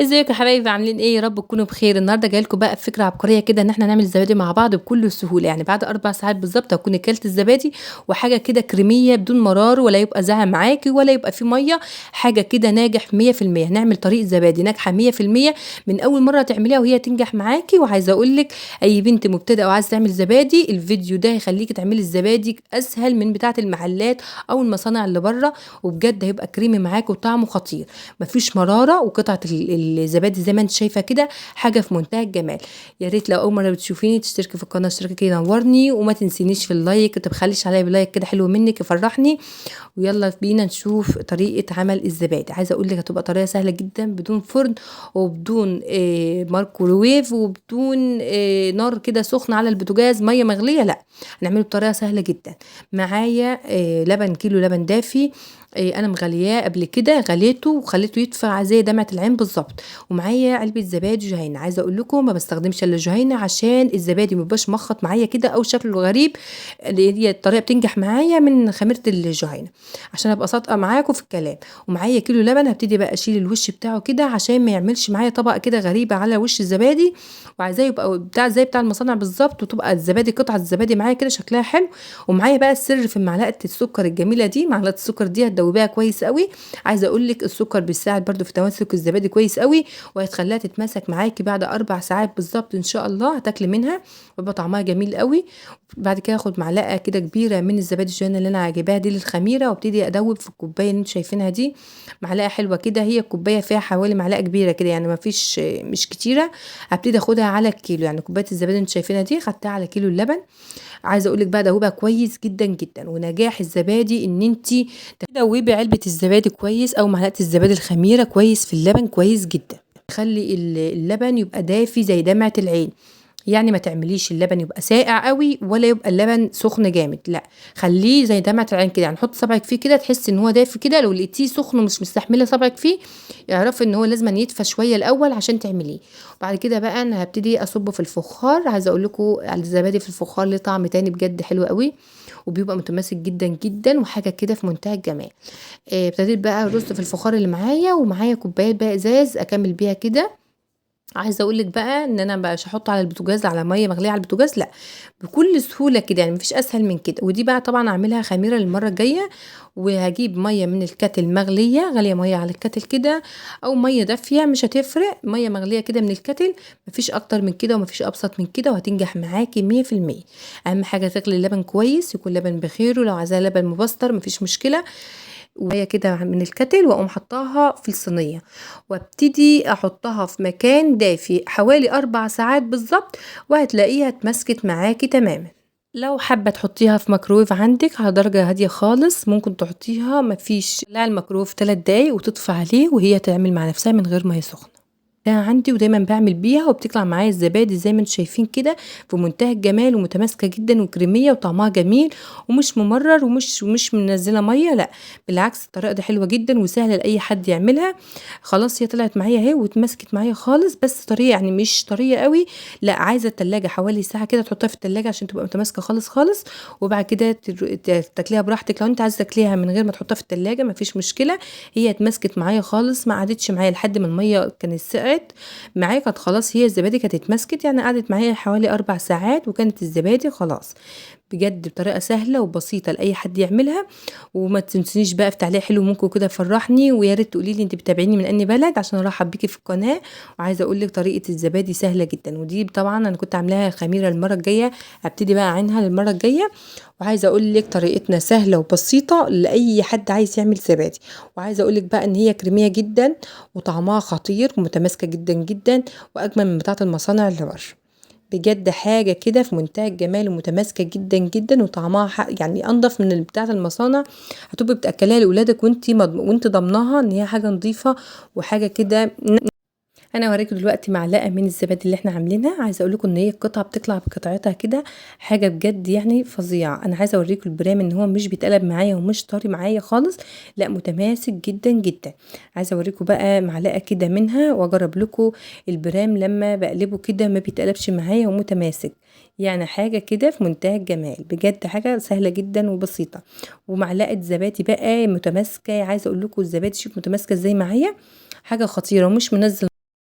ازيكم يا حبايبي، عاملين ايه؟ يا رب تكونوا بخير. النهارده جايه لكم بقى بفكره عبقريه كده ان احنا نعمل الزبادي مع بعض بكل سهوله. يعني بعد 4 ساعات بالظبط هكون اكلت الزبادي، وحاجه كده كريميه بدون مرار ولا يبقى زعل معاكي ولا يبقى فيه ميه. حاجه كده ناجح 100%. نعمل طريقه زبادي ناجحه 100% من اول مره تعمليها وهي تنجح معاكي. وعايزه اقول لك اي بنت مبتدئه وعايزه تعمل زبادي، الفيديو ده هيخليكي تعملي الزبادي اسهل من بتاعه المحلات او المصانع اللي بره. وبجد هيبقى كريمي معاكي وطعمه خطير، مفيش مراره. وقطعه الزبادي زي ما انت شايفه كده حاجه في منتهى الجمال. يا ريت لو اول مره بتشوفيني تشتركي في القناه، اشتراكك كده ينورني، وما تنسينيش في اللايك، تبخليش عليا بلايك كده حلو منك يفرحني. ويلا بينا نشوف طريقه عمل الزبادي. عايزه اقول لك هتبقى طريقه سهله جدا، بدون فرن وبدون مايكروويف وبدون نار كده سخنه على البوتاجاز، ميه مغليه، لا. هنعمله بطريقه سهله جدا. معايا لبن، كيلو لبن دافي. انا مغلياه قبل كده، غليته وخليته يدفع زي دمعه العين بالظبط. ومعايا علبه زبادي جهينه. عايزه اقول لكم ما بستخدمش الا جهينه عشان الزبادي مبقاش مخط معايا كده او شكله غريب. هي الطريقه بتنجح معايا من خميره الجهينه، عشان ابقى صادقه معاكم في الكلام. ومعايا كيلو لبن. هبتدي بقى اشيل الوش بتاعه كده عشان ما يعملش معايا طبقه كده غريبه على وش الزبادي. وعايزاه يبقى بتاع زي بتاع المصانع بالظبط، وتبقى الزبادي قطعه الزبادي معايا كده شكلها حلو. ومعايا بقى السر في معلقه السكر الجميله دي. معلقه السكر دي هتدوبيها كويس قوي. عايزه اقول لك السكر بيساعد برده في تماسك الزبادي كويس قوي، وهتخليها تتماسك معاكي بعد 4 ساعات بالظبط ان شاء الله هتاكلي منها، ويبقى طعمها جميل قوي. بعد كده اخد معلقه كده كبيره من الزبادي الجوانه اللي انا عاجباها دي للخميره، وابتدي ادوب في الكوبايه اللي انتوا شايفينها دي. معلقه حلوه كده، هي الكوبايه فيها حوالي معلقه كبيره كده، يعني ما فيش مش كتيره. هبتدي اخدها على الكيلو، يعني كوبايه الزبادي اللي انتوا شايفينها دي خدتها على كيلو اللبن. عايزه اقول لك بقى دوبها كويس جدا جدا. ونجاح الزبادي ان انت تدوبي علبه الزبادي كويس او معلقه الزبادي الخميره كويس في اللبن كويس جدا. خلي اللبن يبقى دافي زي دمعه العين. يعني ما تعمليش اللبن يبقى ساقع قوي ولا يبقى اللبن سخن جامد، لا. خليه زي دمعه العين كده، يعني حط صبعك فيه كده تحس ان هو دافي كده. لو لقيتيه سخن ومش مستحمله صبعك فيه، اعرفي ان هو لازم يدفى شويه الاول عشان تعمليه. وبعد كده بقى انا هبتدي اصبه في الفخار. عايزه اقول لكم على الزبادي في الفخار ليه طعم تاني بجد حلو قوي، وبيبقى متماسك جدا جدا وحاجه كده في منتهى الجمال. ابتديت بقى ارص في الفخار اللي معايا، ومعايا كوبايه بقى ازاز اكمل بيها كده. عايزه اقول لك بقى ان انا مش هحط على البوتاجاز على ميه مغليه على البوتاجاز، لا. بكل سهوله كده، يعني مفيش اسهل من كده. ودي بقى طبعا اعملها خميره للمره الجايه. وهجيب ميه من الكاتل مغليه، غاليه ميه على الكاتل كده، او ميه دافيه مش هتفرق، ميه مغليه كده من الكاتل. مفيش اكتر من كده ومفيش ابسط من كده، وهتنجح معاكي 100%. اهم حاجه تغلي اللبن كويس، يكون لبن بخير، ولو عايزاه لبن مبستر مفيش مشكله. وهي كده من الكتل، واقوم حطاها في الصينيه، وابتدي احطها في مكان دافي حوالي 4 ساعات بالظبط، وهتلاقيها اتمسكت معاكي تماما. لو حابه تحطيها في ميكرويف عندك على درجه هاديه خالص، ممكن تحطيها مفيش لا الميكرويف 3 دقايق وتطفي عليه وهي تعمل مع نفسها من غير ما يسخن. ده عندي ودايما بعمل بيها، وبتطلع معايا الزبادي زي ما انتم شايفين كده في منتهى الجمال، ومتماسكه جدا وكريميه وطعمها جميل، ومش ممرر ومش منزله ميه، لا. بالعكس الطريقه دي حلوه جدا وسهله لاي حد يعملها. خلاص هي طلعت معايا اهي واتمسكت معايا خالص، بس طريه يعني مش طريه قوي، لا. عايزه التلاجة حوالي ساعه كده، تحطها في التلاجة عشان تبقى متماسكه خالص خالص. وبعد كده تاكليها براحتك. لو انت عايزه تاكليها من غير ما تحطها في التلاجة مفيش مشكله. هي اتمسكت معايا خالص، ما قعدتش معايا لحد ما الميه كانت سقعت معايا، كانت خلاص هي الزبادي كانت اتمسكت، يعني قعدت معايا حوالي 4 ساعات وكانت الزبادي خلاص. بجد بطريقه سهله وبسيطه لاي حد يعملها. وما تنسونيش بقى في تعليق حلو ممكن كده فرحني، ويا ريت تقولي لي انت بتابعيني من اني بلد عشان ارحب بيكي في القناه. وعايزه اقول لك طريقه الزبادي سهله جدا، ودي طبعا انا كنت عاملاها خميره المره الجايه، هبتدي بقى اعينها للمره الجايه. وعايزه اقول لك طريقتنا سهله وبسيطه لاي حد عايز يعمل زبادي. وعايزه اقول لك بقى ان هي كريميه جدا وطعمها خطير ومتماسكه جدا جدا، واجمل من بتاعه المصانع اللي بره. بجد حاجه كده في منتهى الجمال ومتماسكه جدا جدا، وطعمها يعني انضف من بتاعه المصانع. هتبقي بتاكليها لاولادك وانت ضمناها ان هي حاجه نظيفه وحاجه كده. انا هوريكم دلوقتي معلقه من الزبادي اللي احنا عاملينها. عايزه اقول لكم ان هي القطعه بتطلع بقطعتها كده، حاجه بجد يعني فظيعه. انا عايزه اوريكم البرام ان هو مش بيتقلب معايا ومش طري معايا خالص، لا متماسك جدا جدا. عايزه اوريكم بقى معلقه كده منها واجرب لكم البرام لما بقلبه كده ما بيتقلبش معايا ومتماسك. يعني حاجه كده في منتهى الجمال، بجد حاجه سهله جدا وبسيطه. ومعلقه زبادي بقى متماسكه. عايزه اقول لكم الزبادي شوف متماسكه ازاي معايا، حاجه خطيره ومش منزل